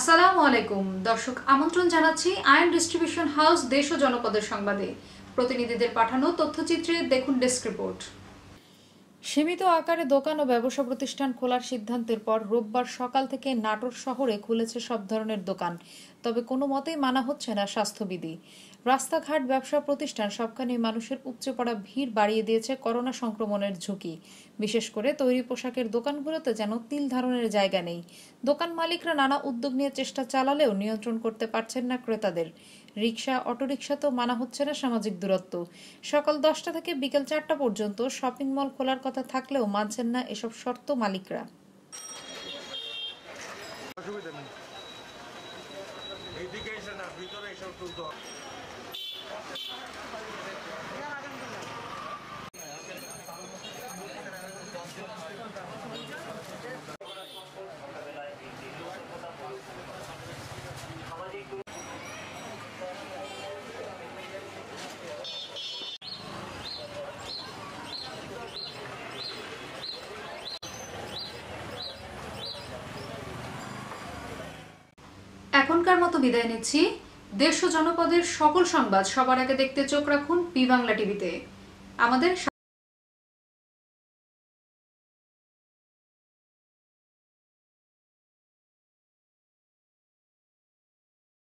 আসসালামু আলাইকুম দর্শক, আমন্ত্রণ জানাচ্ছি আয়ন ডিস্ট্রিবিউশন হাউস দেশ ও জনপদের সংবাদে। প্রতিনিধিদের পাঠানো তথ্যচিত্রে দেখুন ডেস্ক রিপোর্ট। সীমিত আকারে দোকান ও ব্যবসা প্রতিষ্ঠান খোলার সিদ্ধান্তের পর রোববার সকাল থেকে নাটোর শহরে খুলেছে সব ধরনের দোকান, তবে কোনো মতেই মানা হচ্ছে না স্বাস্থ্যবিধি। রাস্তাঘাট, ব্যবসা প্রতিষ্ঠান সবখানে মানুষের উপচে পড়া ভিড় বাড়িয়ে দিয়েছে করোনা সংক্রমণের ঝুঁকি। বিশেষ করে তৈরি পোশাকের দোকানগুলোতে যেন তিল ধারণের জায়গা নেই। দোকান মালিকরা নানা উদ্যোগ নিয়ে চেষ্টা চালালেও নিয়ন্ত্রণ করতে পারছেন না ক্রেতাদের। রিকশা, অটোরিকশাতেও মানা হচ্ছে না সামাজিক দূরত্ব। সকাল 10টা থেকে বিকেল 4টা পর্যন্ত শপিং মল খোলার কথা থাকলেও মানছেন না এসব শর্ত মালিকরা। এখনকার মতো বিদায় নিচ্ছি। দেশ ও জনপদের সকল সংবাদ সবার আগে দেখতে চোখ রাখুন পি বাংলা টিভিতে। আমাদের